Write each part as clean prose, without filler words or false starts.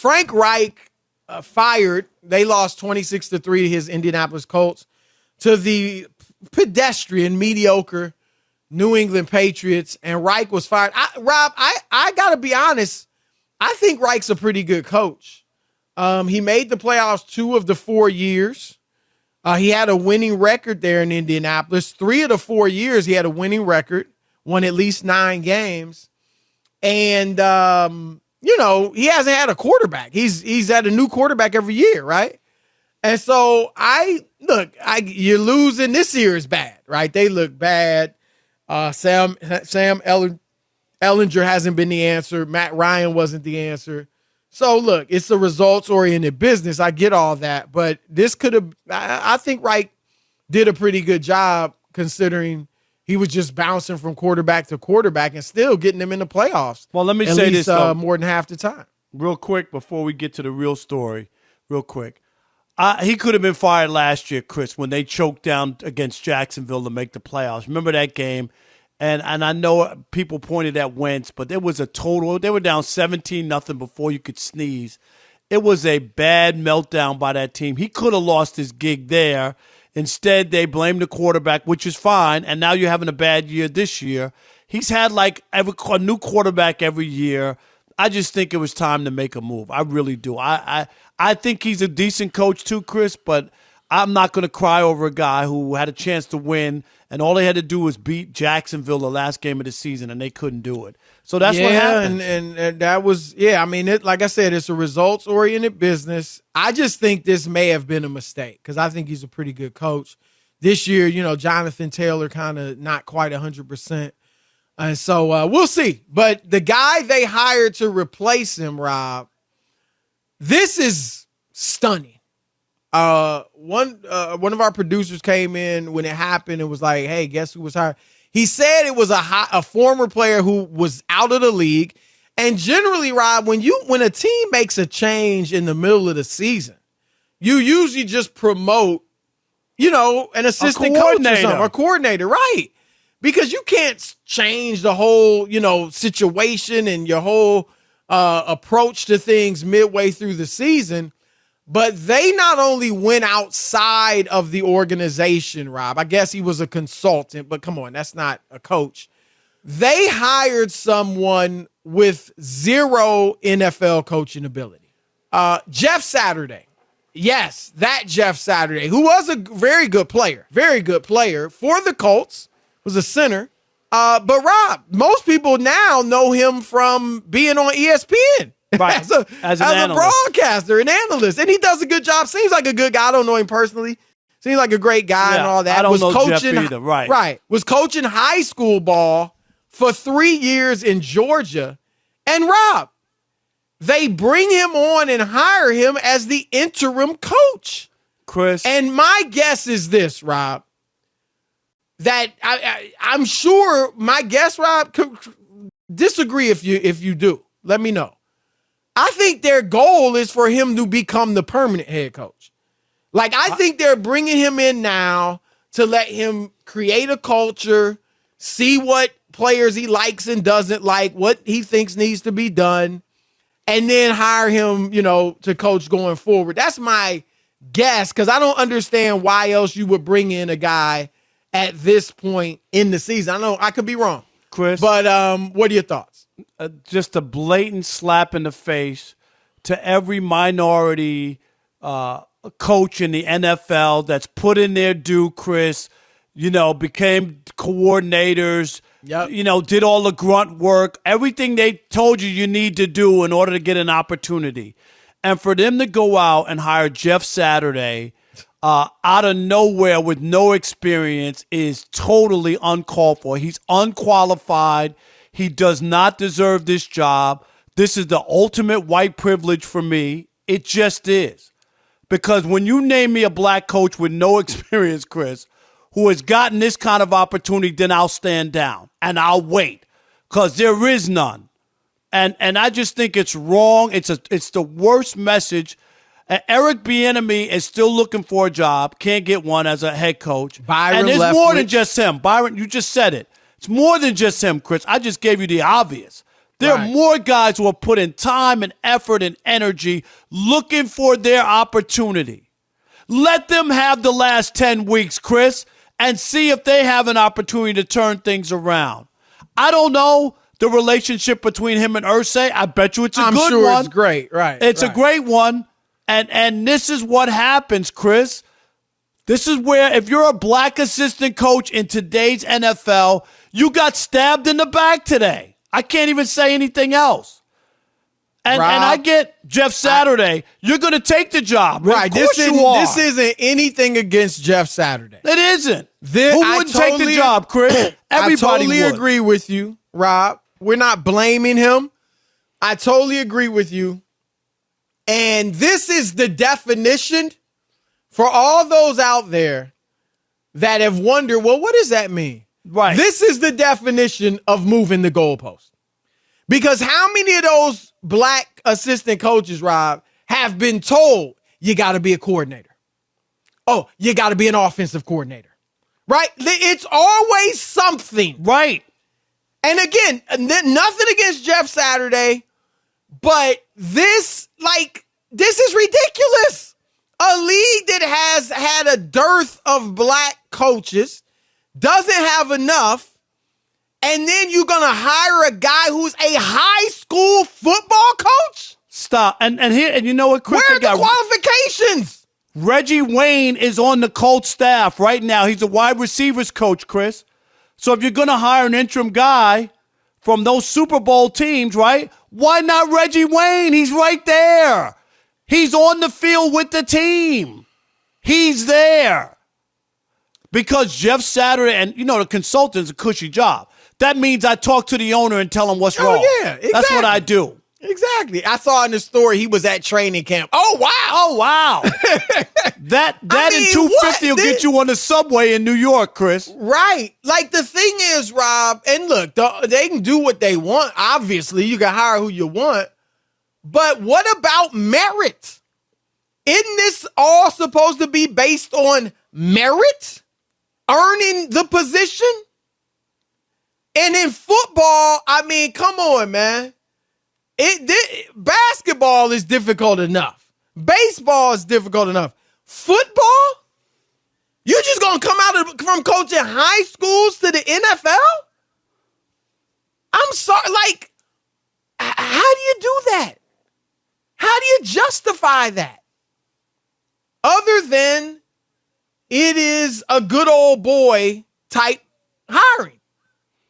Frank Reich fired. They lost 26-3 to his Indianapolis Colts to the pedestrian, mediocre New England Patriots, and Reich was fired. Rob, I got to be honest. I think Reich's a pretty good coach. He made the playoffs 2 of the 4 years. He had a winning record there in Indianapolis. 3 of the 4 years he had a winning record, won at least 9 games. And, he hasn't had a quarterback. He's had a new quarterback every year, right? And so you're losing. This year is bad, right? They look bad. Sam Ellinger hasn't been the answer. Matt Ryan wasn't the answer. So, look, it's a results-oriented business. I get all that. But this could have – I think Reich did a pretty good job considering he was just bouncing from quarterback to quarterback and still getting them in the playoffs. Well, let me say this, though. More than half the time. Real quick before we get to the real story, real quick. He could have been fired last year, Chris, when they choked down against Jacksonville to make the playoffs. Remember that game? And I know people pointed at Wentz, but there was a total. They were down 17-0 before you could sneeze. It was a bad meltdown by that team. He could have lost his gig there. Instead, they blamed the quarterback, which is fine. And now you're having a bad year this year. He's had a new quarterback every year. I just think it was time to make a move. I really do. I think he's a decent coach too, Chris, but I'm not going to cry over a guy who had a chance to win, and all they had to do was beat Jacksonville the last game of the season, and they couldn't do it. So that's what happened. And that was, I mean, like I said, it's a results-oriented business. I just think this may have been a mistake because I think he's a pretty good coach. This year, Jonathan Taylor kind of not quite 100%. And so we'll see. But the guy they hired to replace him, Rob, this is stunning. One of our producers came in when it happened and was like, hey, guess who was hired? He said it was a former player who was out of the league. And generally, Rob, when a team makes a change in the middle of the season, you usually just promote, an assistant coach or something, or coordinator, right? Because you can't change the whole, situation and your whole approach to things midway through the season. But they not only went outside of the organization, Rob. I guess he was a consultant, but come on, that's not a coach. They hired someone with 0 NFL coaching ability. Jeff Saturday. Yes, that Jeff Saturday, who was a very good player for the Colts, was a center. But Rob, most people now know him from being on ESPN. Right. as a broadcaster, an analyst. And he does a good job. Seems like a good guy. I don't know him personally. Seems like a great guy and all that. I don't know Jeff either. Right. Was coaching high school ball for 3 years in Georgia. And Rob, they bring him on and hire him as the interim coach. Chris. And my guess is this, Rob, that I'm sure my guess, Rob, could disagree if you do. Let me know. I think their goal is for him to become the permanent head coach. I think they're bringing him in now to let him create a culture, see what players he likes and doesn't like, what he thinks needs to be done, and then hire him, to coach going forward. That's my guess, because I don't understand why else you would bring in a guy at this point in the season. I know I could be wrong, Chris, but what are your thoughts? Just a blatant slap in the face to every minority coach in the NFL that's put in their due, Chris, became coordinators, did all the grunt work, everything they told you need to do in order to get an opportunity. And for them to go out and hire Jeff Saturday out of nowhere with no experience is totally uncalled for. He's unqualified. He does not deserve this job. This is the ultimate white privilege for me. It just is. Because when you name me a black coach with no experience, Chris, who has gotten this kind of opportunity, then I'll stand down and I'll wait because there is none. And I just think it's wrong. It's the worst message. Eric Bieniemy is still looking for a job, can't get one as a head coach. And it's more than just him. Byron, you just said it. It's more than just him, Chris. I just gave you the obvious. There are more guys who are putting time and effort and energy looking for their opportunity. Let them have the last 10 weeks, Chris, and see if they have an opportunity to turn things around. I don't know the relationship between him and Irsay. I bet you it's a good one. I'm sure it's great, right? It's a great one. And this is what happens, Chris. This is where, if you're a black assistant coach in today's NFL, you got stabbed in the back today. I can't even say anything else. And I get Jeff Saturday. You're going to take the job. Right. Of course you are. This isn't anything against Jeff Saturday. It isn't. Who wouldn't take the job, Chris? Everybody I totally would. agree with you, Rob. We're not blaming him. I totally agree with you. And this is the definition for all those out there that have wondered, well, what does that mean? Right. This is the definition of moving the goalpost. Because how many of those black assistant coaches, Rob, have been told you got to be a coordinator? Oh, you got to be an offensive coordinator, right? It's always something. Right. And again, nothing against Jeff Saturday, but this is ridiculous. A league that has had a dearth of black coaches doesn't have enough. And then you're going to hire a guy who's a high school football coach? Stop. And you know what, Chris? Where are the qualifications? Reggie Wayne is on the Colts staff right now. He's a wide receivers coach, Chris. So if you're going to hire an interim guy from those Super Bowl teams, right, why not Reggie Wayne? He's right there. He's on the field with the team. He's there. Because Jeff Saturday, and the consultant's a cushy job. That means I talk to the owner and tell him what's wrong. Yeah, exactly. That's what I do. Exactly. I saw in the story he was at training camp. Oh, wow. Oh, wow. that and 250 will get you on the subway in New York, Chris. Right. Like, the thing is, Rob, and look, they can do what they want. Obviously, you can hire who you want. But what about merit? Isn't this all supposed to be based on merit? Earning the position? And in football, I mean, come on, man. Basketball is difficult enough. Baseball is difficult enough. Football? You're just going to come out from coaching high schools to the NFL? I'm sorry. Like, how do you do that? How do you justify that? Other than it is a good old boy type hiring.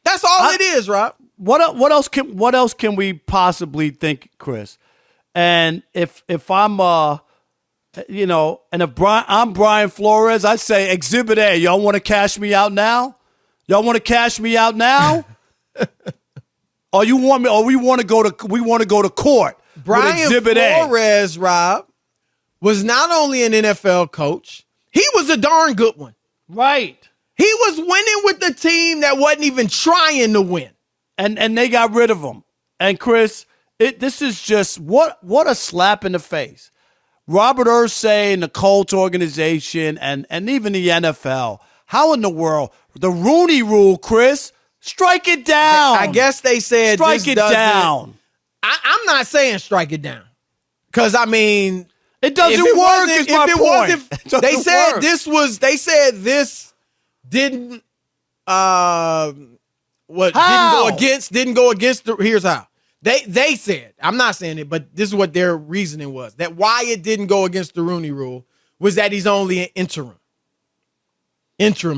That's all it is, Rob. What else can we possibly think, Chris? And if I'm and if I'm Brian Flores, I say Exhibit A. Y'all want to cash me out now? Y'all want to cash me out now? Or we want to go to court. Brian Flores, Rob, was not only an NFL coach, he was a darn good one. Right. He was winning with the team that wasn't even trying to win. And they got rid of him. And Chris, this is just what a slap in the face. Robert Irsay and the Colts organization and even the NFL. How in the world? The Rooney Rule, Chris, strike it down. I guess they said strike it down. I'm not saying strike it down. Because, I mean, it doesn't work is my point. They said this didn't didn't go against here's how. They said, I'm not saying it, but this is what their reasoning was. That why it didn't go against the Rooney Rule was that he's only an interim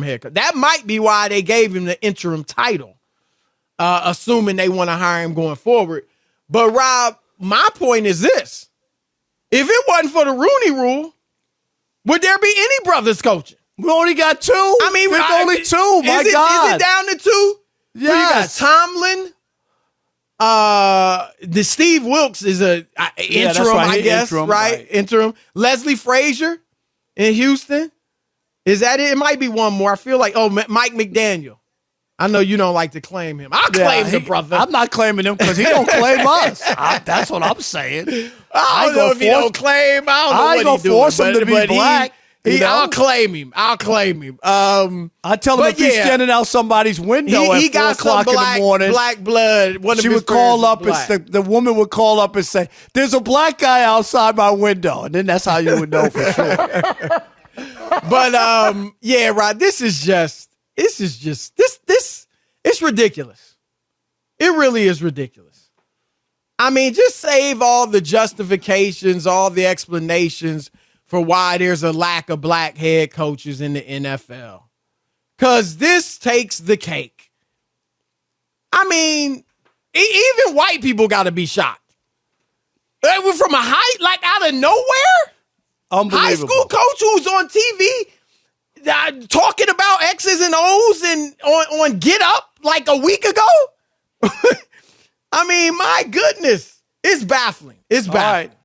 head coach. That might be why they gave him the interim title, assuming they want to hire him going forward. But Rob, my point is this. If it wasn't for the Rooney Rule, would there be any brothers coaching? We only got two. I mean, there's only two. My God. Is it down to two? Yes. You got Tomlin. The Steve Wilkes is a interim, right. I guess, interim, right? Interim. Leslie Frazier in Houston. Is that it? It might be one more. I feel like, Mike McDaniel. I know you don't like to claim him. I'll claim the brother. I'm not claiming him because he don't claim us. That's what I'm saying. I don't know if he don't claim. I don't know what he's doing. Force him to be black. I'll claim him. I tell him if he's standing out somebody's window he at 4 got o'clock in the morning. Black blood. She would call up and the woman would call up and say, "There's a black guy outside my window," and then that's how you would know for sure. But Rod, this is it's ridiculous. It really is ridiculous. I mean, just save all the justifications, all the explanations for why there's a lack of black head coaches in the NFL. Because this takes the cake. I mean, even white people got to be shocked. From a out of nowhere? Unbelievable. High school coach who's on TV talking about X's and O's and on Get Up like a week ago? I mean, my goodness. It's baffling. It's baffling.